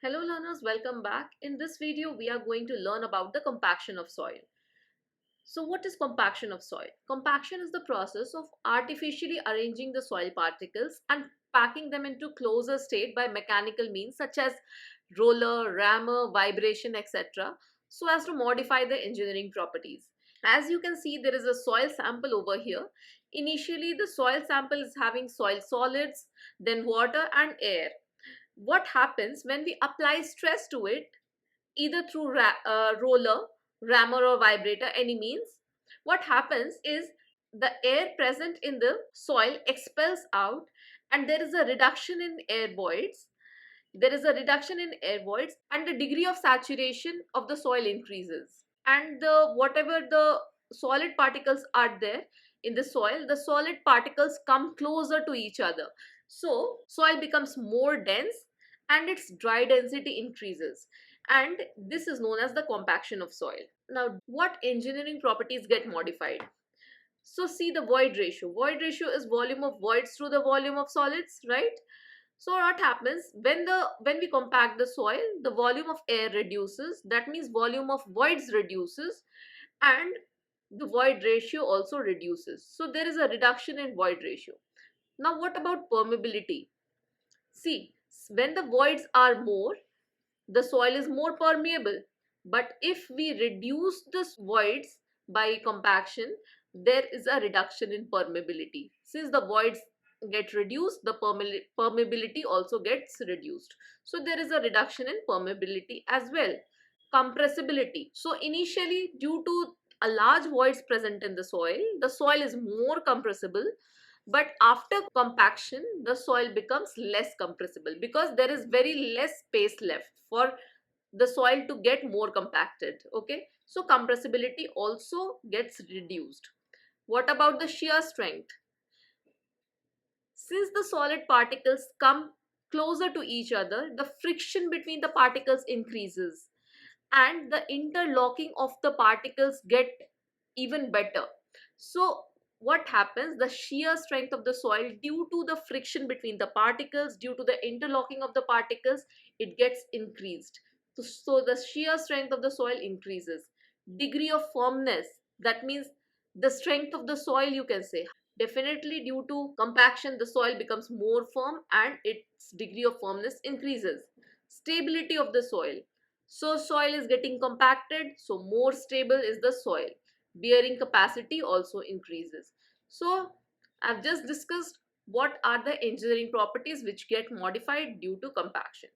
Hello learners, welcome back. In this video, we are going to learn about the compaction of soil. So what is compaction of soil? Compaction is the process of artificially arranging the soil particles and packing them into closer state by mechanical means such as roller, rammer, vibration, etc. so as to modify the engineering properties. As you can see, there is a soil sample over here. Initially, the soil sample is having soil solids, then water and air. What happens when we apply stress to it, either through roller, rammer or vibrator, any means? What happens is the air present in the soil expels out and there is a reduction in air voids. There is a reduction in air voids and the degree of saturation of the soil increases. And whatever the solid particles are there in the solid particles come closer to each other. So soil becomes more dense and its dry density increases. And this is known as the compaction of soil. Now, what engineering properties get modified? So see the void ratio. Void ratio is volume of voids through the volume of solids, right? So what happens when we compact the soil, the volume of air reduces. That means volume of voids reduces, and the void ratio also reduces. So there is a reduction in void ratio. Now what about permeability? See, when the voids are more, the soil is more permeable. But if we reduce the voids by compaction, there is a reduction in permeability. Since the voids get reduced, the permeability also gets reduced. So there is a reduction in permeability as well. Compressibility. So initially, due to a large voids present in the soil is more compressible, but after compaction the soil becomes less compressible because there is very less space left for the soil to get more compacted. Okay, so compressibility also gets reduced. What about the shear strength? Since the solid particles come closer to each other, the friction between the particles increases and the interlocking of the particles get even better. So what happens, the shear strength of the soil, due to the friction between the particles, due to the interlocking of the particles, it gets increased. So the shear strength of the soil increases. Degree of firmness, that means the strength of the soil, you can say, definitely due to compaction the soil becomes more firm and its degree of firmness increases. Stability of the soil, so soil is getting compacted, so more stable is the soil. Bearing capacity also increases. So I've just discussed what are the engineering properties which get modified due to compaction.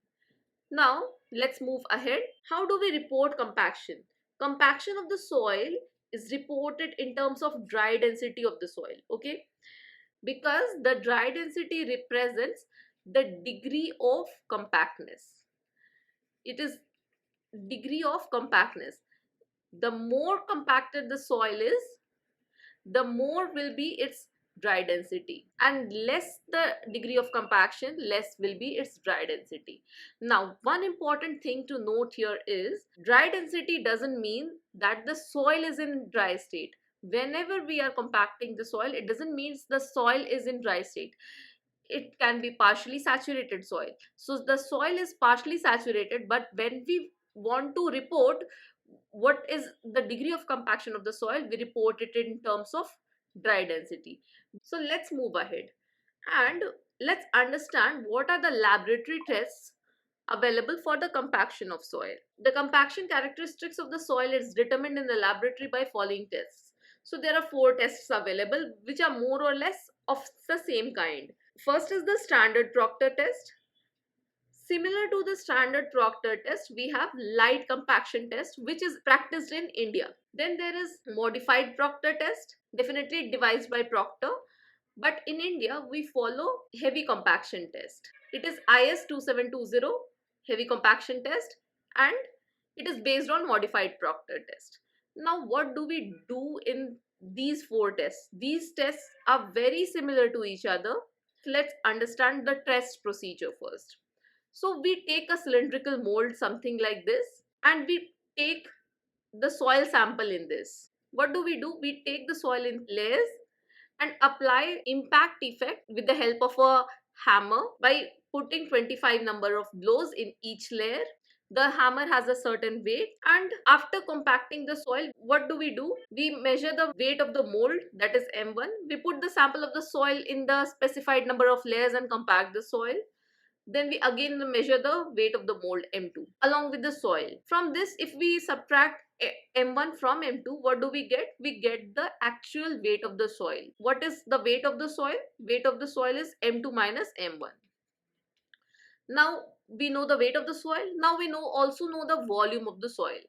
Now let's move ahead. How do we report compaction? Compaction of the soil is reported in terms of dry density of the soil, okay? Because the dry density represents the degree of compactness. It is degree of compactness. The more compacted the soil is, the more will be its dry density, and less the degree of compaction, less will be its dry density. Now one important thing to note here is dry density doesn't mean that the soil is in dry state. Whenever we are compacting the soil, it doesn't mean the soil is in dry state. It can be partially saturated soil. So the soil is partially saturated, but when we want to report what is the degree of compaction of the soil, we report it in terms of dry density. So let's move ahead and let's understand what are the laboratory tests available for the compaction of soil. The compaction characteristics of the soil is determined in the laboratory by following tests. So there are 4 tests available which are more or less of the same kind. First is the standard Proctor test. Similar to the standard Proctor test, we have light compaction test which is practiced in India. Then there is modified Proctor test, definitely devised by Proctor. But in India, we follow heavy compaction test. It is IS 2720 heavy compaction test and it is based on modified Proctor test. Now, what do we do in these 4 tests? These tests are very similar to each other. Let's understand the test procedure first. So we take a cylindrical mold, something like this, and we take the soil sample in this. What do? We take the soil in layers and apply impact effect with the help of a hammer by putting 25 number of blows in each layer. The hammer has a certain weight, and after compacting the soil, what do? We measure the weight of the mold, that is M1. We put the sample of the soil in the specified number of layers and compact the soil. Then we again measure the weight of the mold M2 along with the soil. From this, if we subtract M1 from M2, what do we get? We get the actual weight of the soil. What is the weight of the soil? Weight of the soil is M2 minus M1. Now we know the weight of the soil. Now we also know the volume of the soil.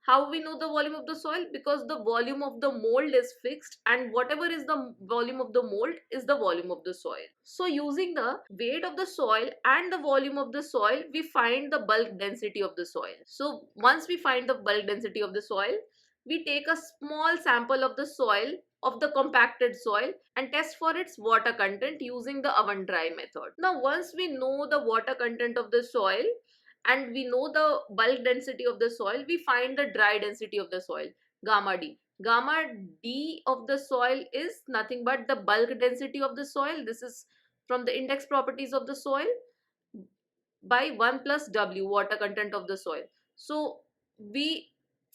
How we know the volume of the soil? Because the volume of the mold is fixed, and whatever is the volume of the mold is the volume of the soil. So using the weight of the soil and the volume of the soil, we find the bulk density of the soil. So once we find the bulk density of the soil, we take a small sample of the soil, of the compacted soil, and test for its water content using the oven dry method. Now once we know the water content of the soil and we know the bulk density of the soil, we find the dry density of the soil, gamma d. Gamma d of the soil is nothing but the bulk density of the soil. This is from the index properties of the soil by 1 plus w, water content of the soil. So we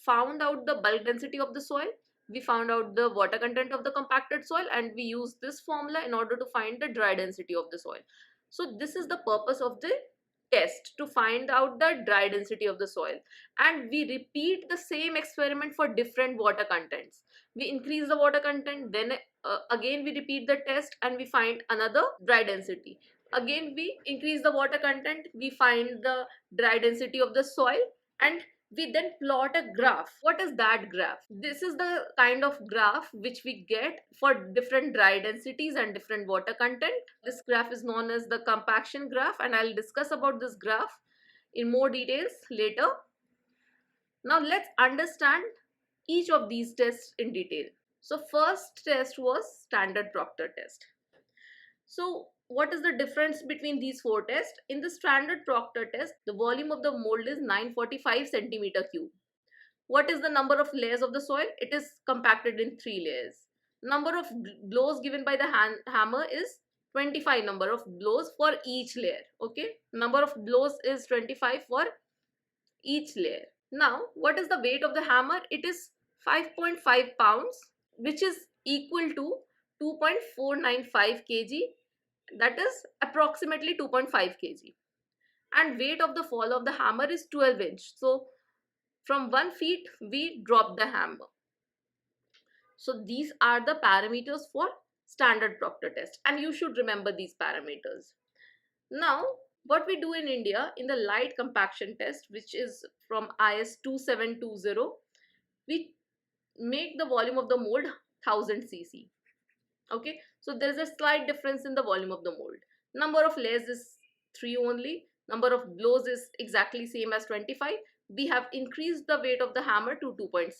found out the bulk density of the soil, we found out the water content of the compacted soil, and we use this formula in order to find the dry density of the soil. So this is the purpose of the test, to find out the dry density of the soil. And we repeat the same experiment for different water contents. We increase the water content, then again we repeat the test and we find another dry density. Again we increase the water content, we find the dry density of the soil, and we then plot a graph. What is that graph? This is the kind of graph which we get for different dry densities and different water content. This graph is known as the compaction graph, and I'll discuss about this graph in more details later. Now let's understand each of these tests in detail. So first test was standard Proctor test. So what is the difference between these four tests? In the standard Proctor test, the volume of the mold is 945 centimeter cube. What is the number of layers of the soil? It is compacted in 3 layers. Number of blows given by the hammer is 25 number of blows for each layer. Okay, number of blows is 25 for each layer. Now what is the weight of the hammer? It is 5.5 pounds, which is equal to 2.495 kg, that is approximately 2.5 kg. And weight of the fall of the hammer is 12 inch. So from 1 feet we drop the hammer. So these are the parameters for standard Proctor test, and you should remember these parameters. Now what we do in India in the light compaction test, which is from IS 2720, we make the volume of the mold 1000 cc. Okay, so there is a slight difference in the volume of the mold. Number of layers is 3 only. Number of blows is exactly same as 25. We have increased the weight of the hammer to 2.6,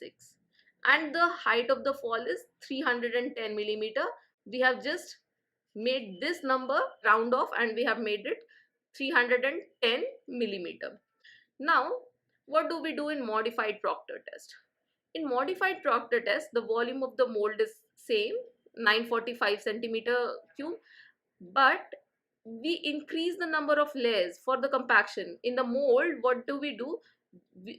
and the height of the fall is 310 millimeter. We have just made this number round off and we have made it 310 millimeter. Now what do we do in modified Proctor test? In modified Proctor test, the volume of the mold is same, 945 centimeter cube, but we increase the number of layers for the compaction. In the mold, what do?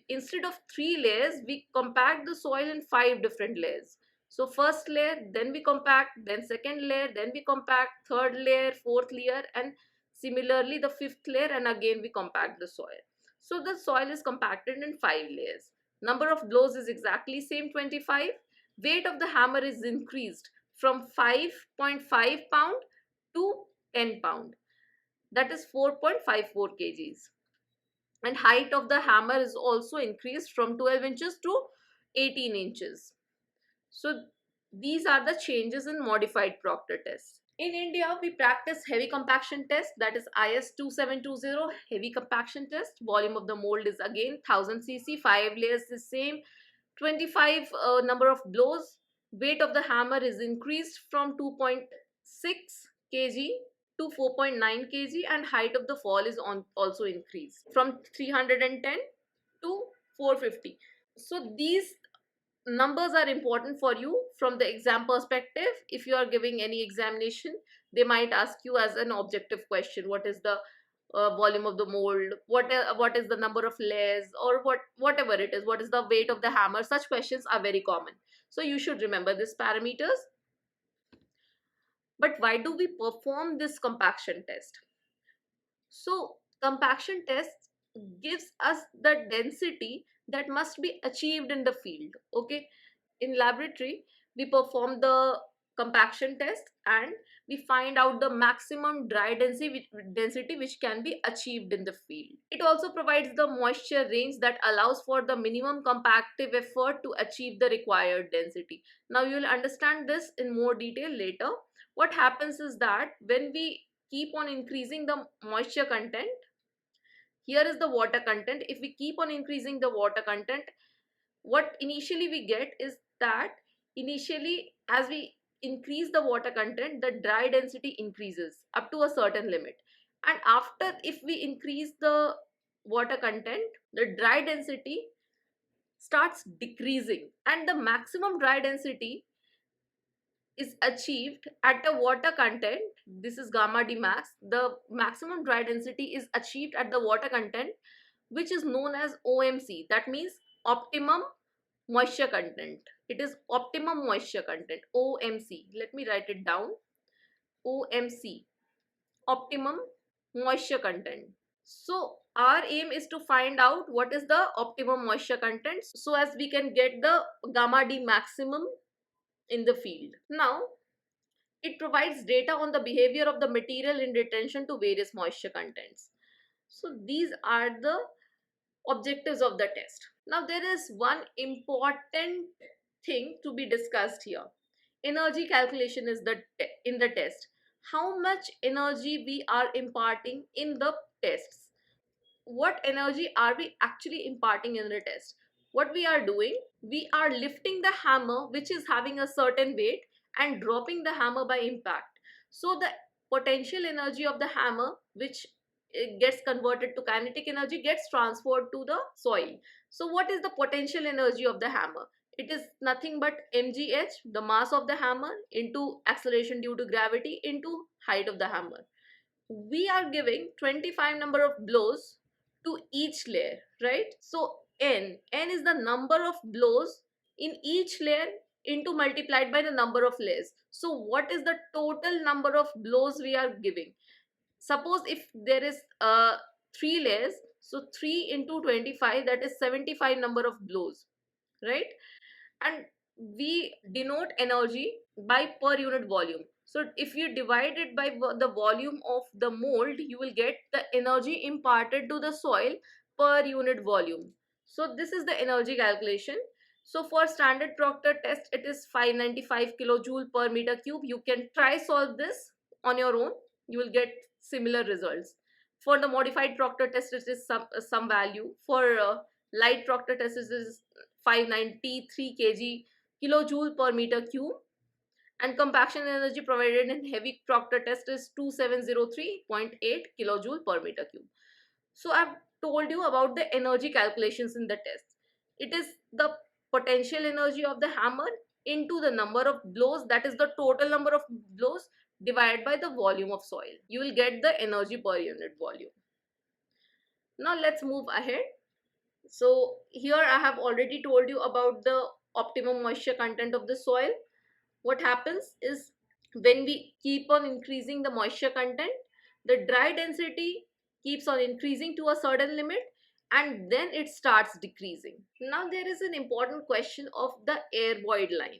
Instead of 3 layers, we compact the soil in 5 different layers. So first layer, then we compact, then second layer, then we compact, third layer, fourth layer, and similarly the fifth layer, and again we compact the soil. So the soil is compacted in 5 layers. Number of blows is exactly same, 25. Weight of the hammer is increased from 5.5 pound to 10 pound, that is 4.54 kgs. And height of the hammer is also increased from 12 inches to 18 inches. So these are the changes in modified Proctor test. In India, we practice heavy compaction test, that is IS 2720 heavy compaction test. Volume of the mold is again 1000 cc, 5 layers is same, 25 number of blows. Weight of the hammer is increased from 2.6 kg to 4.9 kg, and height of the fall is also increased from 310 to 450. So these numbers are important for you from the exam perspective. If you are giving any examination, they might ask you as an objective question, what is the volume of the mold, what is the number of layers, or whatever it is, what is the weight of the hammer. Such questions are very common, so you should remember these parameters. But why do we perform this compaction test? So compaction test gives us the density that must be achieved in the field. Okay, in laboratory we perform the compaction test and we find out the maximum dry density which can be achieved in the field. It also provides the moisture range that allows for the minimum compactive effort to achieve the required density. Now you will understand this in more detail later. What happens is that when we keep on increasing the moisture content, here is the water content. If we keep on increasing the water content, what initially we get is that initially as we increase the water content, the dry density increases up to a certain limit, and after, if we increase the water content, the dry density starts decreasing, and the maximum dry density is achieved at a water content. This is gamma d max. The maximum dry density is achieved at the water content, which is known as OMC. That means optimum moisture content. It is optimum moisture content, OMC. Let me write it down. OMC, optimum moisture content. So our aim is to find out what is the optimum moisture content, so as we can get the gamma d maximum in the field. Now it provides data on the behavior of the material in retention to various moisture contents. So these are the objectives of the test. Now there is one important thing to be discussed here. Energy calculation is in the test. How much energy we are imparting in the tests? What energy are we actually imparting in the test? What we are doing, we are lifting the hammer which is having a certain weight and dropping the hammer by impact. So the potential energy of the hammer, which gets converted to kinetic energy, gets transferred to the soil. So what is the potential energy of the hammer? It is nothing but mgh, the mass of the hammer, into acceleration due to gravity into height of the hammer. We are giving 25 number of blows to each layer, right? So n is the number of blows in each layer into multiplied by the number of layers. So what is the total number of blows we are giving? Suppose if there is 3 layers, so 3 into 25, that is 75 number of blows, right? And we denote energy by per unit volume. So if you divide it by the volume of the mold, you will get the energy imparted to the soil per unit volume. So this is the energy calculation. So for standard Proctor test, it is 595 kilojoule per meter cube. You can try solve this on your own. You will get similar results. For the modified Proctor test, it is some value. For light Proctor test, it is 593 kg kilojoule per meter cube, and compaction energy provided in heavy Proctor test is 2703.8 kilojoule per meter cube. So I've told you about the energy calculations in the test. It is the potential energy of the hammer into the number of blows, that is the total number of blows, divided by the volume of soil. You will get the energy per unit volume. Now let's move ahead. So here I have already told you about the optimum moisture content of the soil. What happens is, when we keep on increasing the moisture content, the dry density keeps on increasing to a certain limit, and then it starts decreasing. Now there is an important question of the air void line.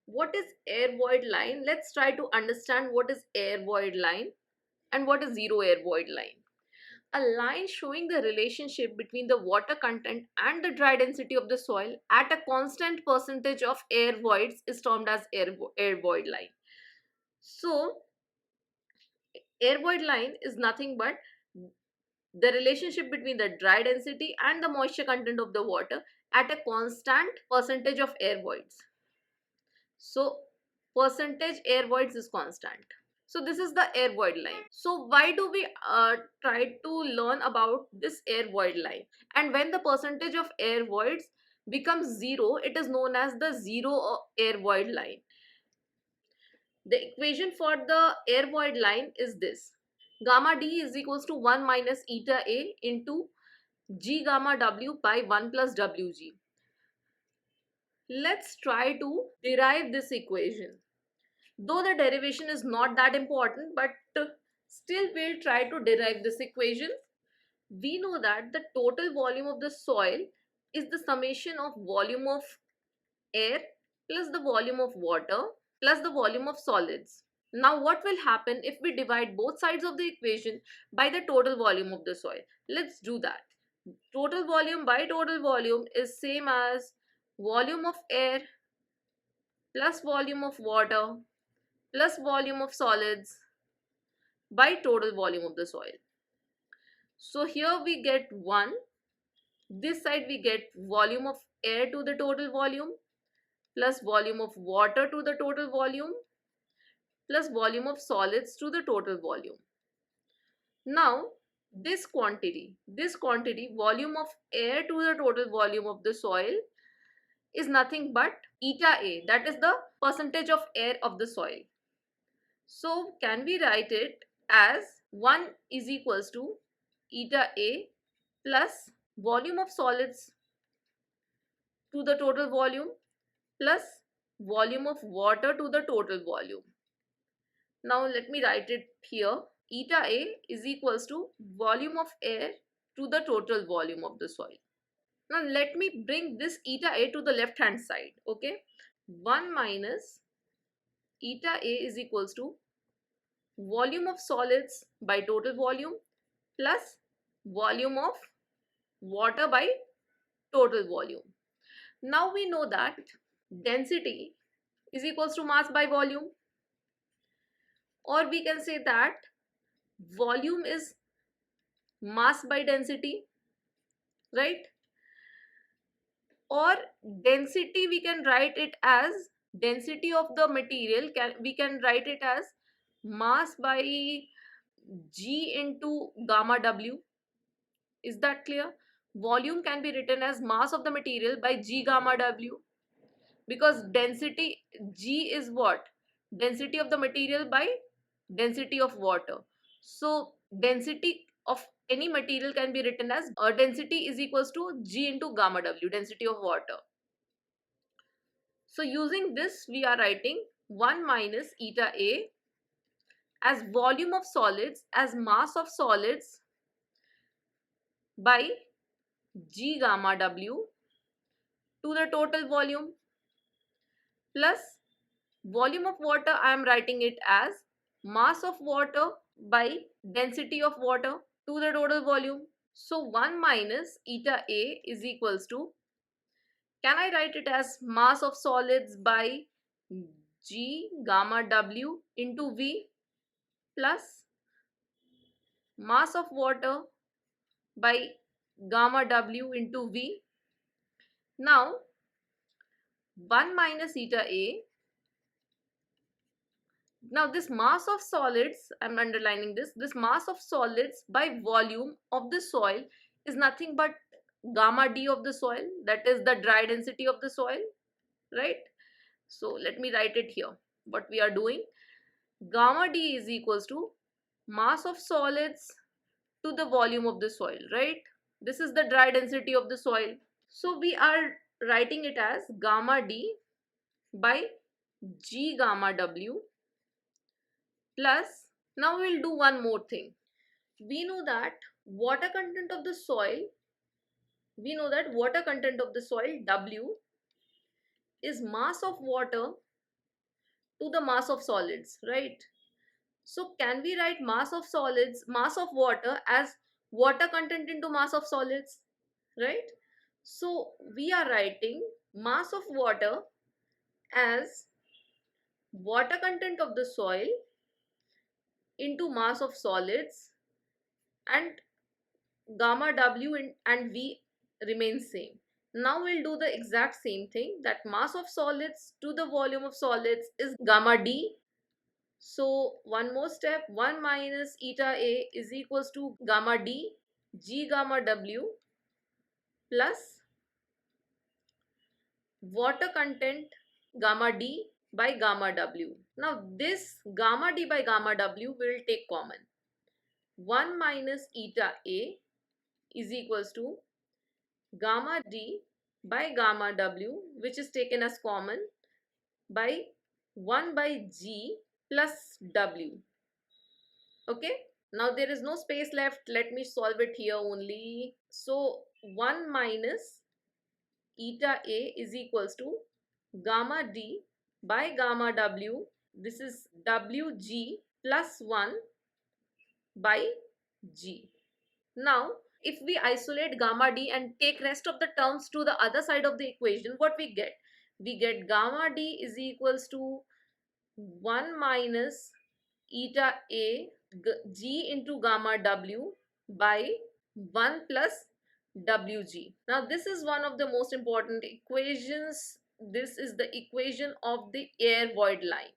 What is air void line? Let's try to understand what is air void line and what is zero air void line. A line showing the relationship between the water content and the dry density of the soil at a constant percentage of air voids is termed as air void line. So air void line is nothing but the relationship between the dry density and the moisture content of the water at a constant percentage of air voids. So percentage air voids is constant. So this is the air void line. So why do we try to learn about this air void line? And when the percentage of air voids becomes zero, it is known as the zero air void line. The equation for the air void line is this: gamma d is equals to 1 minus eta a into g gamma w by 1 plus wg. Let's try to derive this equation. Though the derivation is not that important, but still we'll try to derive this equation. We know that the total volume of the soil is the summation of volume of air plus the volume of water plus the volume of solids. Now what will happen if we divide both sides of the equation by the total volume of the soil? Let's do that. Total volume by total volume is same as volume of air plus volume of water plus volume of solids by total volume of the soil. So here we get 1. This side we get volume of air to the total volume plus volume of water to the total volume plus volume of solids to the total volume. Now this quantity volume of air to the total volume of the soil is nothing but eta A, that is the percentage of air of the soil. So can we write it as 1 is equals to eta A plus volume of solids to the total volume plus volume of water to the total volume. Now let me write it here. Eta A is equals to volume of air to the total volume of the soil. Now let me bring this eta A to the left hand side. Okay, 1 minus eta A is equals to volume of solids by total volume plus volume of water by total volume. Now we know that density is equals to mass by volume, or we can say that volume is mass by density, right? Or density we can write it as density of the material, we can write it as mass by G into gamma W. Is that clear? Volume can be written as mass of the material by G gamma W, because density G is what? Density of the material by density of water. So density of any material can be written as density is equals to G into gamma W, density of water. So using this we are writing 1 minus eta A as volume of solids as mass of solids by G gamma W to the total volume plus volume of water, I am writing it as mass of water by density of water to the total volume. So 1 minus eta A is equals to, can I write it as mass of solids by G gamma W into V plus mass of water by gamma W into V. Now 1 minus eta A, now this mass of solids, I am underlining this mass of solids by volume of the soil is nothing but gamma D of the soil, that is the dry density of the soil, right? So let me write it here. What we are doing, gamma D is equals to mass of solids to the volume of the soil, right? This is the dry density of the soil. So we are writing it as gamma D by G gamma W plus, now we'll do one more thing. We know that water content of the soil, W is mass of water to the mass of solids, right? So can we write mass of water as water content into mass of solids, right? So we are writing mass of water as water content of the soil into mass of solids, and gamma W and V remains same. Now we'll do the exact same thing, that mass of solids to the volume of solids is gamma D. So one more step, 1 minus eta A is equals to gamma D G gamma W plus water content gamma d by gamma w. Now this gamma d by gamma w will take common. 1 minus eta A is equals to gamma d by gamma w, which is taken as common, by 1 by g plus w. Okay, now there is no space left. Let me solve it here only. So 1 minus eta A is equals to gamma d by gamma w. This is wg plus 1 by g. Now if we isolate gamma d and take rest of the terms to the other side of the equation, what we get? We get gamma d is equals to 1 minus eta A g into gamma w by 1 plus wg. Now this is one of the most important equations. This is the equation of the air void line.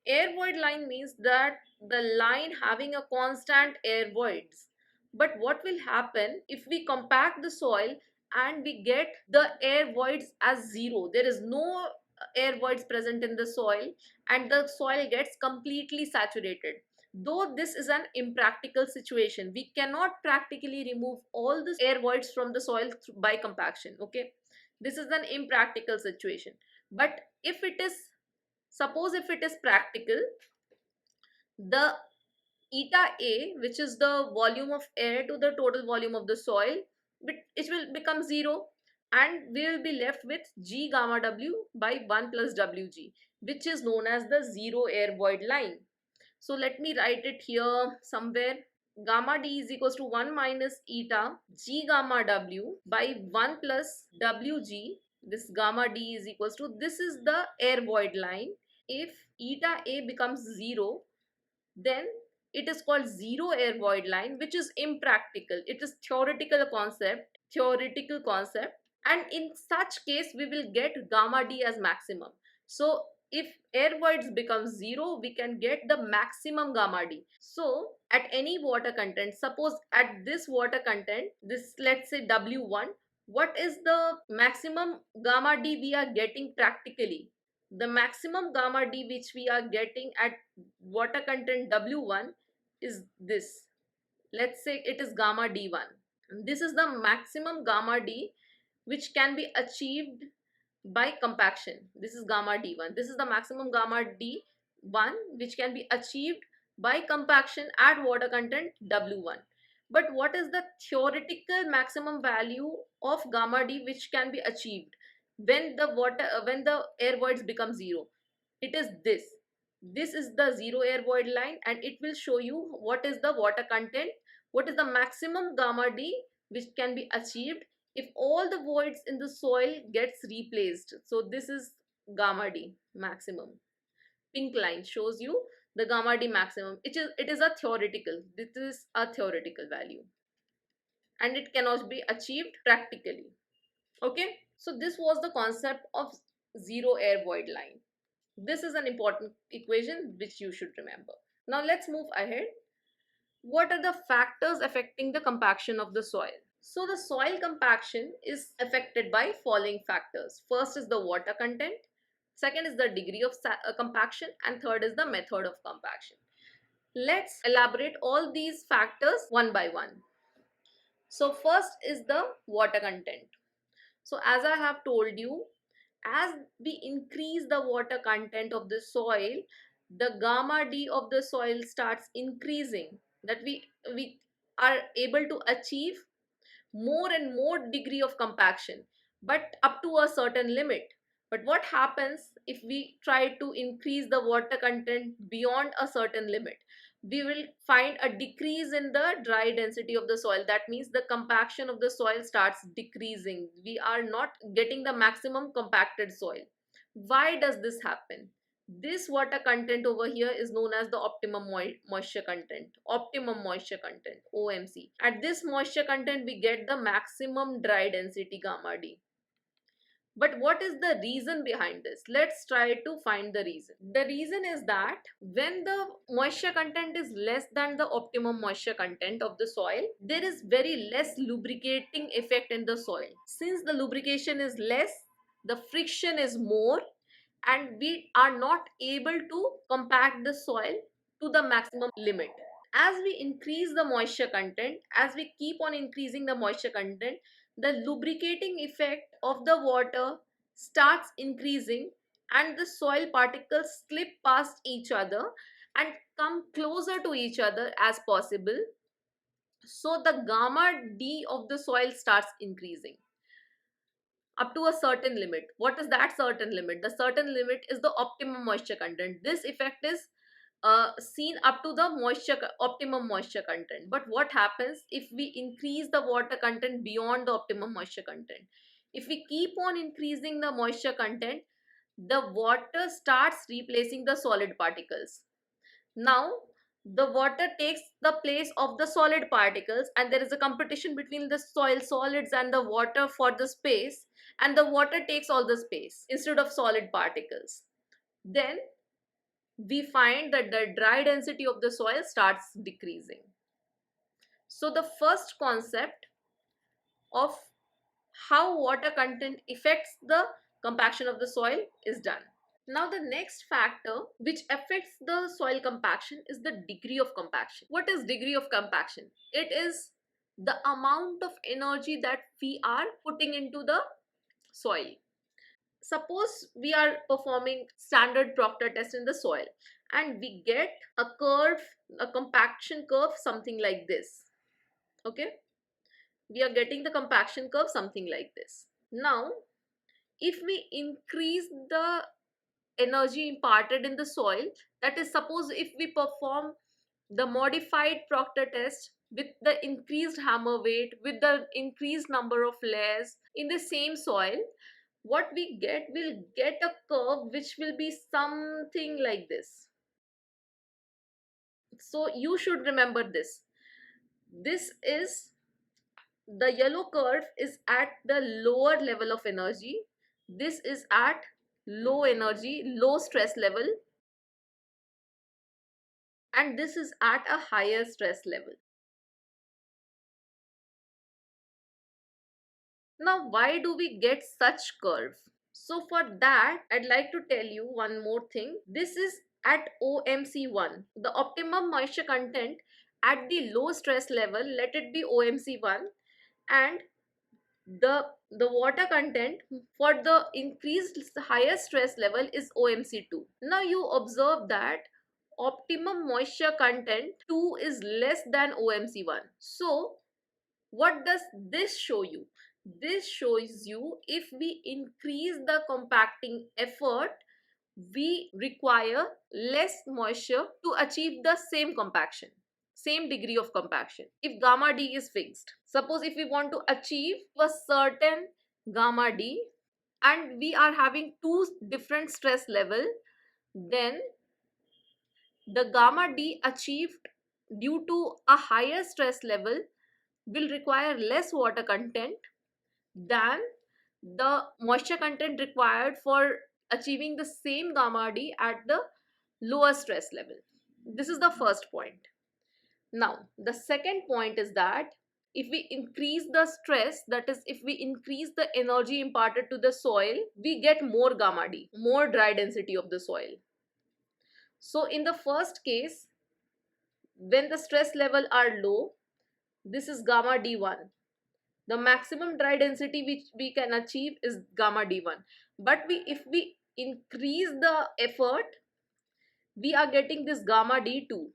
Air void line means that the line having a constant air voids. But what will happen if we compact the soil and we get the air voids as zero? There is no air voids present in the soil and the soil gets completely saturated. Though this is an impractical situation, we cannot practically remove all the air voids from the soil by compaction. Okay, this is an impractical situation. But if it is, suppose if it is practical, the eta A, which is the volume of air to the total volume of the soil, it will become zero, and we will be left with g gamma w by 1 plus wg, which is known as the zero air void line. So let me write it here somewhere. Gamma d is equals to 1 minus eta g gamma w by 1 plus wg. This gamma d is equals to, this is the air void line. If eta A becomes 0, then it is called zero air void line, which is impractical. It is theoretical concept, and in such case we will get gamma d as maximum. So if air voids become zero, we can get the maximum gamma d. So at any water content, suppose at this water content, this, let's say w1, what is the maximum gamma d we are getting practically? The maximum gamma d which we are getting at water content w1 is this. Let's say it is gamma d1. This is the maximum gamma d which can be achieved by compaction. This is gamma d1. This is the maximum gamma d1 which can be achieved by compaction at water content w1. But what is the theoretical maximum value of gamma d which can be achieved when the air voids become zero? It is this. This is the zero air void line, and it will show you what is the water content, what is the maximum gamma d which can be achieved if all the voids in the soil gets replaced. So this is gamma d maximum. Pink line shows you the gamma d maximum. It is a theoretical. This is a theoretical value, and it cannot be achieved practically. Okay, so this was the concept of zero air void line. This is an important equation which you should remember. Now let's move ahead. What are the factors affecting the compaction of the soil? So the soil compaction is affected by following factors. First is the water content, second is the degree of compaction, and third is the method of compaction. Let's elaborate all these factors one by one. So first is the water content. So as I have told you, as we increase the water content of the soil, the gamma d of the soil starts increasing, that we are able to achieve more and more degree of compaction, but up to a certain limit. But what happens if we try to increase the water content beyond a certain limit? We will find a decrease in the dry density of the soil. That means the compaction of the soil starts decreasing. We are not getting the maximum compacted soil. Why does this happen? This water content over here is known as the optimum moisture content, OMC. At this moisture content we get the maximum dry density gamma d. But what is the reason behind this? Let's try to find the reason. The reason is that when the moisture content is less than the optimum moisture content of the soil, there is very less lubricating effect in the soil. Since the lubrication is less, the friction is more, and we are not able to compact the soil to the maximum limit. As we increase the moisture content, as we keep on increasing the moisture content, the lubricating effect of the water starts increasing, and the soil particles slip past each other and come closer to each other as possible. So the gamma D of the soil starts increasing up to a certain limit. What is that certain limit? The certain limit is the optimum moisture content. This effect is seen up to the optimum moisture content. But what happens if we increase the water content beyond the optimum moisture content? If we keep on increasing the moisture content, the water starts replacing the solid particles. Now the water takes the place of the solid particles, and there is a competition between the soil solids and the water for the space, and the water takes all the space instead of solid particles. Then we find that the dry density of the soil starts decreasing. So the first concept of how water content affects the compaction of the soil is done. Now the next factor which affects the soil compaction is the degree of compaction. What is degree of compaction? It is the amount of energy that we are putting into the soil. Suppose we are performing standard Proctor test in the soil, and we get a curve, a compaction curve something like this. Okay, we are getting the compaction curve something like this. Now if we increase the energy imparted in the soil, that is, suppose if we perform the modified Proctor test with the increased hammer weight, with the increased number of layers in the same soil, what we get, will get a curve which will be something like this. So you should remember this. This is, the yellow curve is at the lower level of energy. This is at low energy, low stress level, and this is at a higher stress level. Now why do we get such curve? So for that, I'd like to tell you one more thing. This is at OMC1, the optimum moisture content at the low stress level, let it be OMC1, and the water content for the increased higher stress level is OMC2. Now you observe that optimum moisture content 2 is less than OMC1. So what does this show you? This shows you if we increase the compacting effort, we require less moisture to achieve the same compaction, same degree of compaction. If gamma D is fixed, suppose if we want to achieve a certain gamma D and we are having two different stress level, then the gamma D achieved due to a higher stress level will require less water content than the moisture content required for achieving the same gamma D at the lower stress level. This is the first point. Now, the second point is that if we increase the stress, that is, if we increase the energy imparted to the soil, we get more gamma D, more dry density of the soil. So, in the first case, when the stress level are low, this is gamma D1. The maximum dry density which we can achieve is gamma D1. But if we increase the effort, we are getting this gamma D2.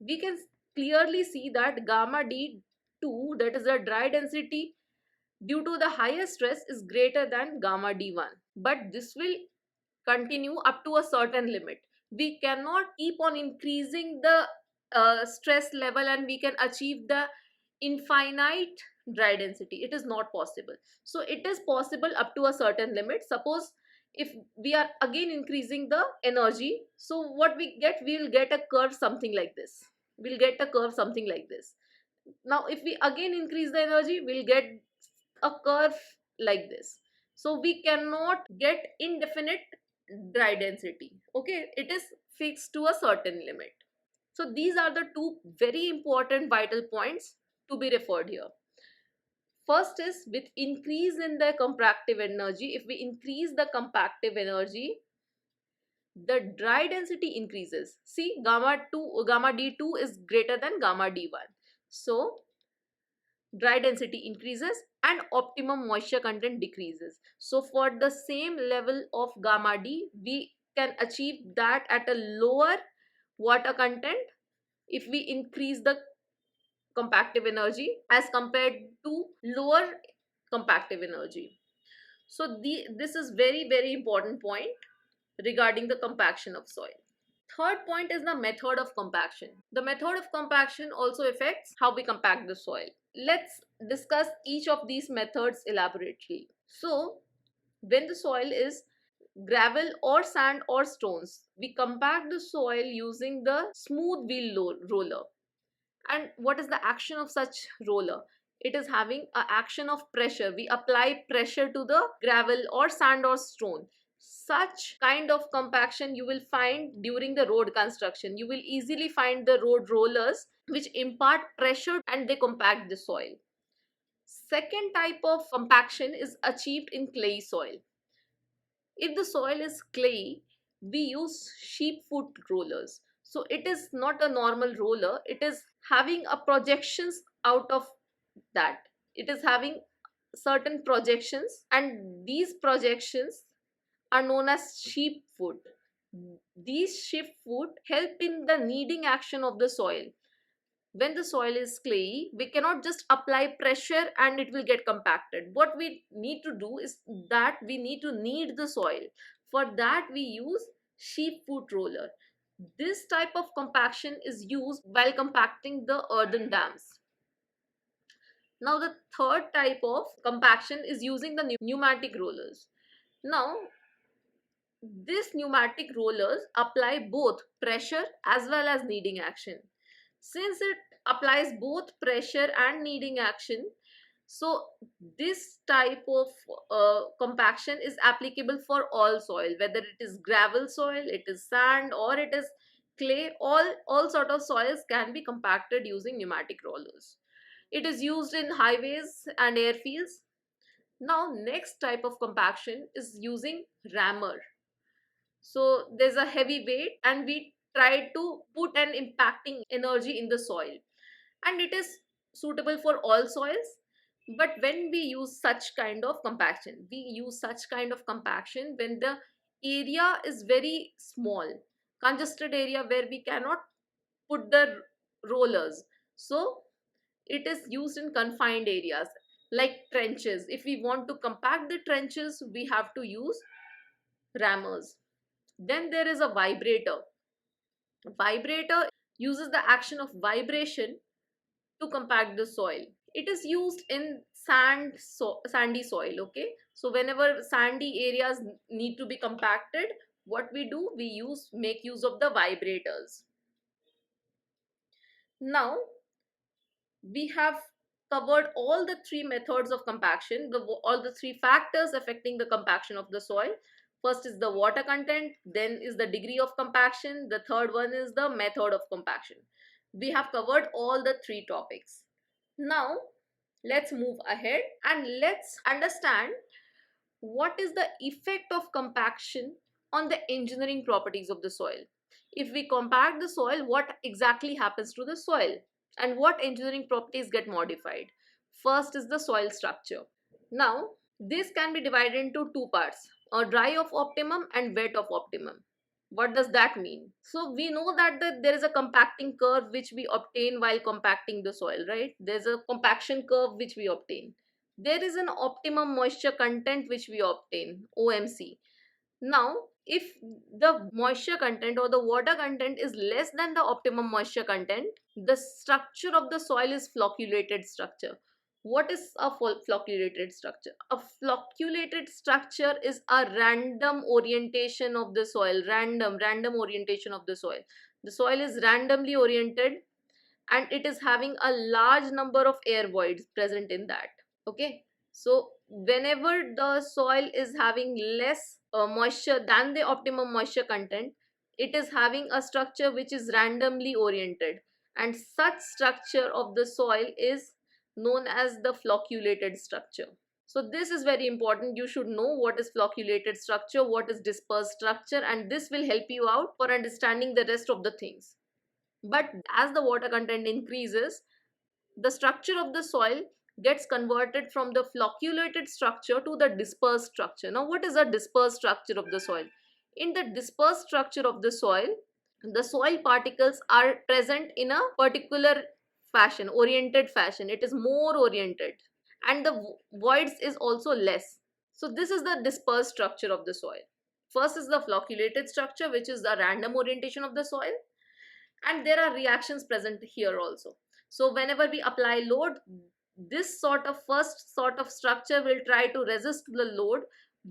We can clearly see that gamma D2, that is the dry density due to the higher stress, is greater than gamma D1. But this will continue up to a certain limit. We cannot keep on increasing the stress level and we can achieve the infinite dry density. It is not possible. So it is possible up to a certain limit. Suppose if we are again increasing the energy, so what we get, we will get a curve something like this. We'll get a curve something like this. Now if we again increase the energy, we'll get a curve like this. So we cannot get indefinite dry density. Okay, it is fixed to a certain limit. So these are the two very important vital points to be referred here. First is with increase in the compactive energy. If we increase the compactive energy, the dry density increases. See, gamma D2 is greater than gamma D1. So dry density increases and optimum moisture content decreases. So for the same level of gamma D, we can achieve that at a lower water content if we increase the compactive energy as compared to lower compactive energy. So this is very important point regarding the compaction of soil. Third point is the method of compaction. The method of compaction also affects how we compact the soil. Let's discuss each of these methods elaborately. So, when the soil is gravel or sand or stones, we compact the soil using the smooth wheel roller. And what is the action of such roller? It is having a action of pressure. We apply pressure to the gravel or sand or stone. Such kind of compaction you will find during the road construction. You will easily find the road rollers which impart pressure and they compact the soil. Second type of compaction is achieved in clay soil. If the soil is clay, we use sheep foot rollers. So it is not a normal roller, it is having a projections out of that. It is having certain projections, and these projections are known as sheep foot. These sheep foot help in the kneading action of the soil. When the soil is clayey, we cannot just apply pressure and it will get compacted. What we need to do is that we need to knead the soil. For that we use sheep foot roller. This type of compaction is used while compacting the earthen dams. Now the third type of compaction is using the pneumatic rollers. Now these pneumatic rollers apply both pressure as well as kneading action. Since it applies both pressure and kneading action, so this type of compaction is applicable for all soil, whether it is gravel soil, it is sand, or it is clay. All sort of soils can be compacted using pneumatic rollers. It is used in highways and airfields. Now next type of compaction is using rammer. So there's a heavy weight and we try to put an impacting energy in the soil, and it is suitable for all soils. But when we use such kind of compaction, we use such kind of compaction when the area is very small, congested area where we cannot put the rollers. So it is used in confined areas like trenches. If we want to compact the trenches, we have to use rammers. Then there is a vibrator. Vibrator uses the action of vibration to compact the soil. It is used in sandy soil. Okay, so whenever sandy areas need to be compacted, what we do, we make use of the vibrators. Now we have covered all the three methods of compaction, all the three factors affecting the compaction of the soil. First is the water content, then is the degree of compaction, the third one is the method of compaction. We have covered all the three topics. Now let's move ahead and let's understand what is the effect of compaction on the engineering properties of the soil. If we compact the soil, what exactly happens to the soil and what engineering properties get modified? First is the soil structure. Now this can be divided into two parts, a dry of optimum and wet of optimum. What does that mean? So we know that there is a compacting curve which we obtain while compacting the soil, right? There's a compaction curve which we obtain. There is an optimum moisture content which we obtain, OMC. Now if the moisture content or the water content is less than the optimum moisture content, the structure of the soil is flocculated structure. What is a flocculated structure? A flocculated structure is a random orientation of the soil. Random orientation of the soil. The soil is randomly oriented and it is having a large number of air voids present in that. Okay, so whenever the soil is having less moisture than the optimum moisture content, it is having a structure which is randomly oriented, and such structure of the soil is known as the flocculated structure. So this is very important. You should know what is flocculated structure, what is dispersed structure, and this will help you out for understanding the rest of the things. But as the water content increases, the structure of the soil gets converted from the flocculated structure to the dispersed structure. Now, what is the dispersed structure of the soil? In the dispersed structure of the soil particles are present in a particular fashion, oriented fashion. It is more oriented, and the voids is also less. So this is the dispersed structure of the soil. First is the flocculated structure, which is the random orientation of the soil, and there are reactions present here also. So whenever we apply load, this sort of first sort of structure will try to resist the load,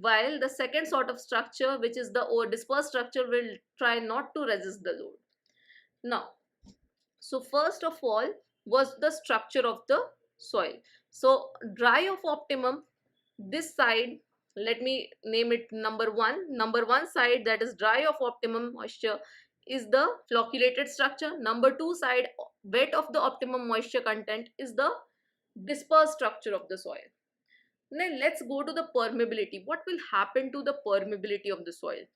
while the second sort of structure, which is the dispersed structure, will try not to resist the load. Now, so first of all was the structure of the soil. So dry of optimum, this side, let me name it number one side, that is dry of optimum moisture, is the flocculated structure. Number two side, wet of the optimum moisture content, is the dispersed structure of the soil. Now let's go to the permeability. What will happen to the permeability of the soil?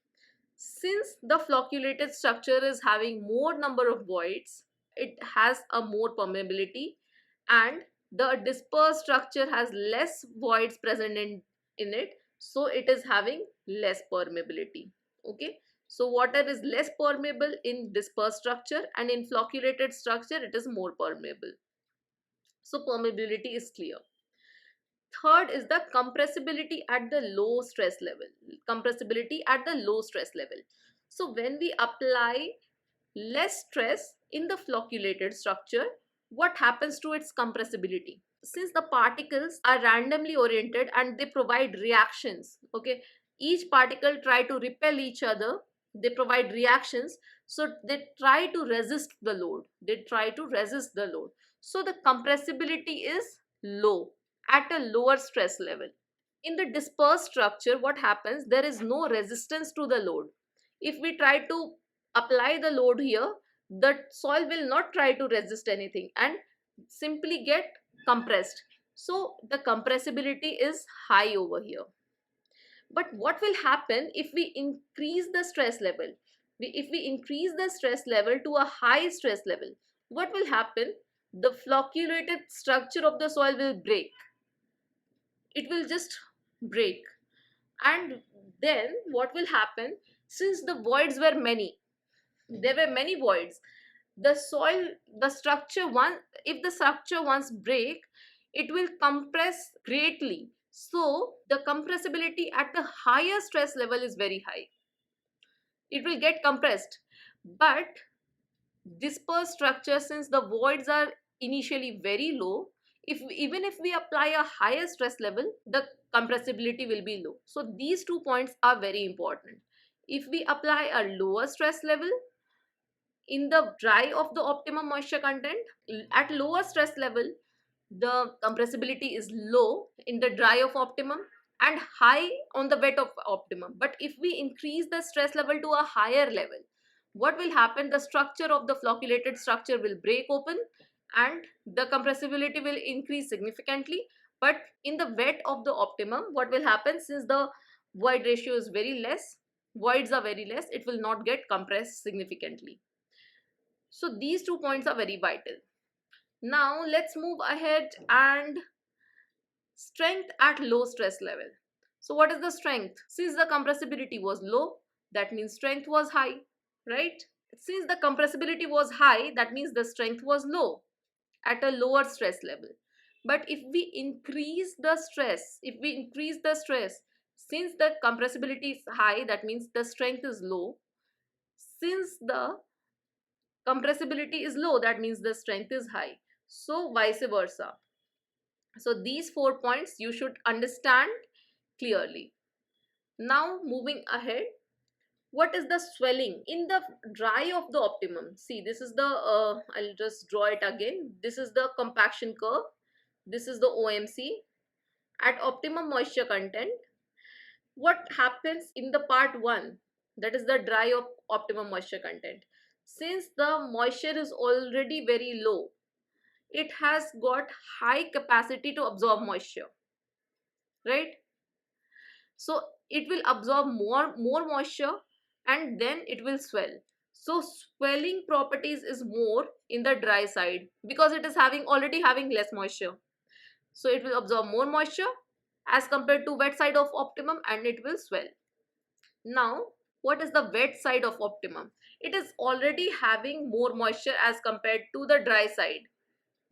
Since the flocculated structure is having more number of voids, it has a more permeability, and the dispersed structure has less voids present in it, so it is having less permeability. Okay, so water is less permeable in dispersed structure, and in flocculated structure it is more permeable. So permeability is clear. Third is the compressibility at the low stress level. Compressibility at the low stress level. So when we apply less stress in the flocculated structure, what happens to its compressibility? Since the particles are randomly oriented and they provide reactions, okay, each particle try to repel each other, they provide reactions, so they try to resist the load. So the compressibility is low, at a lower stress level. In the dispersed structure, what happens? There is no resistance to the load. If we try to apply the load here, the soil will not try to resist anything and simply get compressed. So the compressibility is high over here. But what will happen if we increase the stress level? If we increase the stress level to a high stress level, what will happen? The flocculated structure of the soil will break. It will just break. And then what will happen? Since the voids were many, there were many voids, the soil, the structure, one if the structure once break, it will compress greatly. So the compressibility at the higher stress level is very high. It will get compressed. But dispersed structure, since the voids are initially very low, even if we apply a higher stress level, the compressibility will be low. So these 2 points are very important. If we apply a lower stress level in the dry of the optimum moisture content, at lower stress level, the compressibility is low in the dry of optimum and high on the wet of optimum. But if we increase the stress level to a higher level, what will happen? The structure of the flocculated structure will break open and the compressibility will increase significantly. But in the wet of the optimum, what will happen? Since the void ratio is very less, voids are very less, it will not get compressed significantly. So these 2 points are very vital. Now let's move ahead and strength at low stress level. So what is the strength? Since the compressibility was low, that means strength was high, right? Since the compressibility was high, that means the strength was low, at a lower stress level. But if we increase the stress, since the compressibility is high, that means the strength is low. Since the compressibility is low, that means the strength is high. So vice versa. So these 4 points you should understand clearly. Now moving ahead, what is the swelling in the dry of the optimum? See, this is the I'll just draw it again. This is the compaction curve. This is the OMC at optimum moisture content. What happens in the part 1, that is the dry of optimum moisture content? Since the moisture is already very low, it has got high capacity to absorb moisture, right? So it will absorb more moisture, and then it will swell. So swelling properties is more in the dry side because it is already having less moisture. So it will absorb more moisture as compared to wet side of optimum, and it will swell. Now, what is the wet side of optimum? It is already having more moisture as compared to the dry side.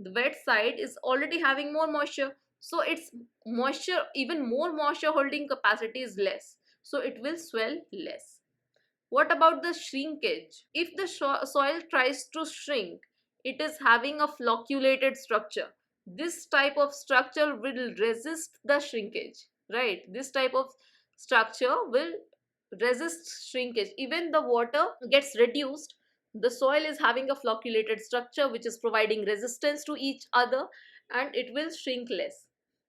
The wet side is already having more moisture, so its moisture, even more moisture holding capacity is less, so it will swell less. What about the shrinkage? If the soil tries to shrink, it is having a flocculated structure. This type of structure will resist the shrinkage, right? This type of structure will resist shrinkage. Even the water gets reduced, the soil is having a flocculated structure which is providing resistance to each other, and it will shrink less.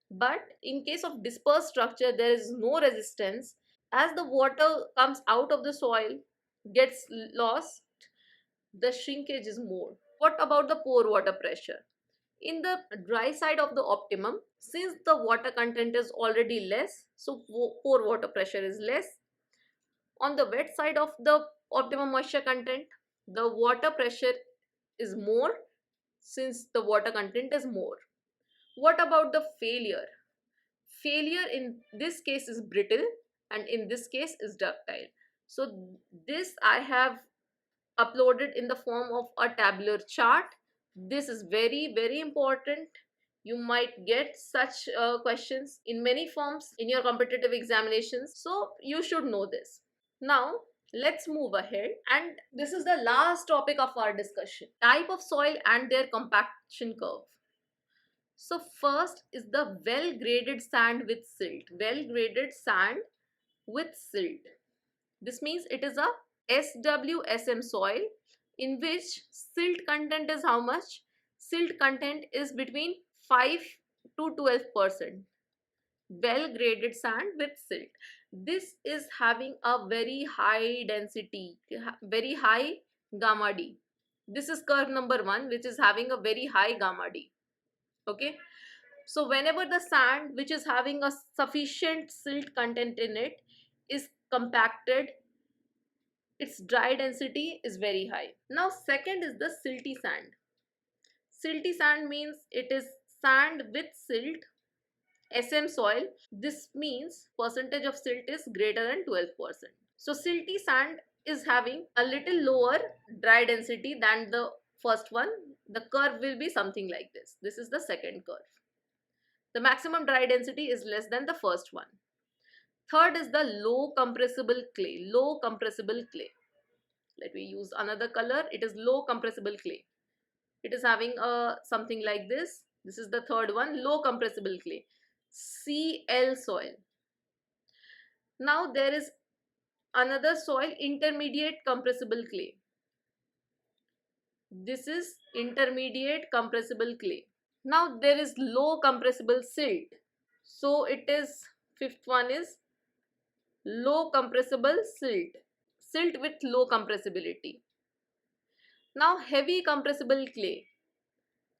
But in case of dispersed structure, there is no resistance. As the water comes out of the soil, gets lost, the shrinkage is more. What about the pore water pressure? In the dry side of the optimum, since the water content is already less, so pore water pressure is less. On the wet side of the optimum moisture content, the water pressure is more since the water content is more. What about the failure? Failure in this case is brittle, and in this case is ductile. So this I have uploaded in the form of a tabular chart. This is very important. You might get such questions in many forms in your competitive examinations, so you should know this. Now let's move ahead, and this is the last topic of our discussion: type of soil and their compaction curve. So first is the well graded sand with silt. Well graded sand with silt. This means it is a SWSM soil in which silt content is how much? Silt content is between 5 to 12%. Well graded sand with silt. This is having a very high density, very high gamma D. This is curve number 1, which is having a very high gamma D. Okay. So whenever the sand which is having a sufficient silt content in it is compacted, its dry density is very high. Now second is the silty sand. Silty sand means it is sand with silt, SM soil. This means percentage of silt is greater than 12%. So silty sand is having a little lower dry density than the first one. The curve will be something like this. This is the second curve. The maximum dry density is less than the first one. Third is the low compressible clay. Low compressible clay. Let me use another color. It is low compressible clay. It is having a something like this. This is the third one, low compressible clay. CL soil. Now there is another soil, intermediate compressible clay. This is intermediate compressible clay. Now there is low compressible silt. So it is, fifth one is low compressible silt. Silt with low compressibility. Now heavy compressible clay.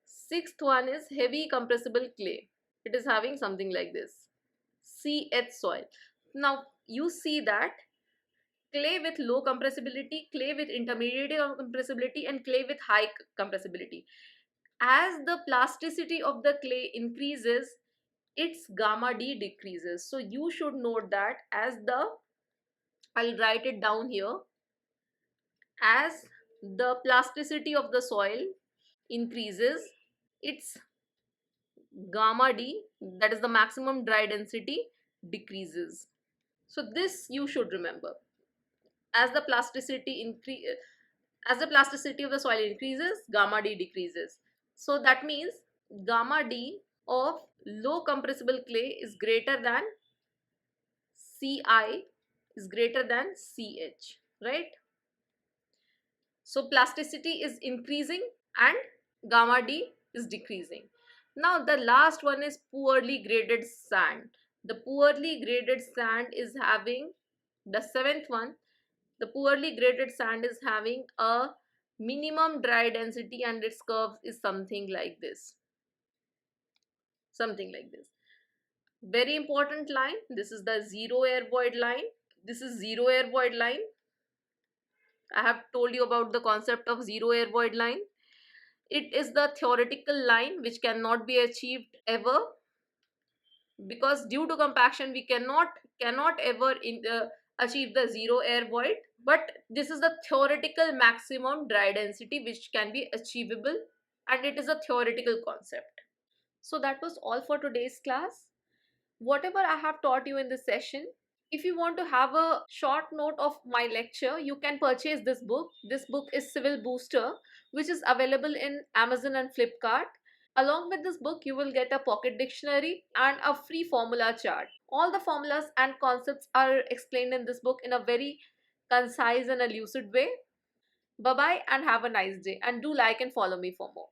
Sixth one is heavy compressible clay. It is having something like this, CH soil. Now you see that clay with low compressibility, clay with intermediate compressibility, and clay with high compressibility. As the plasticity of the clay increases, its gamma D decreases. So you should note that I'll write it down here. As the plasticity of the soil increases, its gamma D, that is the maximum dry density, decreases. So this you should remember. As the plasticity of the soil increases, gamma D decreases. So that means gamma D of low compressible clay is greater than Ci, is greater than Ch, right? So plasticity is increasing and gamma D is decreasing. Now the last one is poorly graded sand. The poorly graded sand is having, the seventh one, the poorly graded sand is having a Minimum dry density and its curves is something like this. Something like this. Very important line. This is the zero air void line. This is zero air void line. I have told you about the concept of zero air void line. It is the theoretical line which cannot be achieved ever, because due to compaction we cannot ever achieve the zero air void. But this is the theoretical maximum dry density which can be achievable, and it is a theoretical concept. So that was all for today's class. Whatever I have taught you in this session, if you want to have a short note of my lecture, you can purchase this book. This book is Civil Booster, which is available in Amazon and Flipkart. Along with this book, you will get a pocket dictionary and a free formula chart. All the formulas and concepts are explained in this book in a very concise and a lucid way. Bye bye and have a nice day, and do like and follow me for more.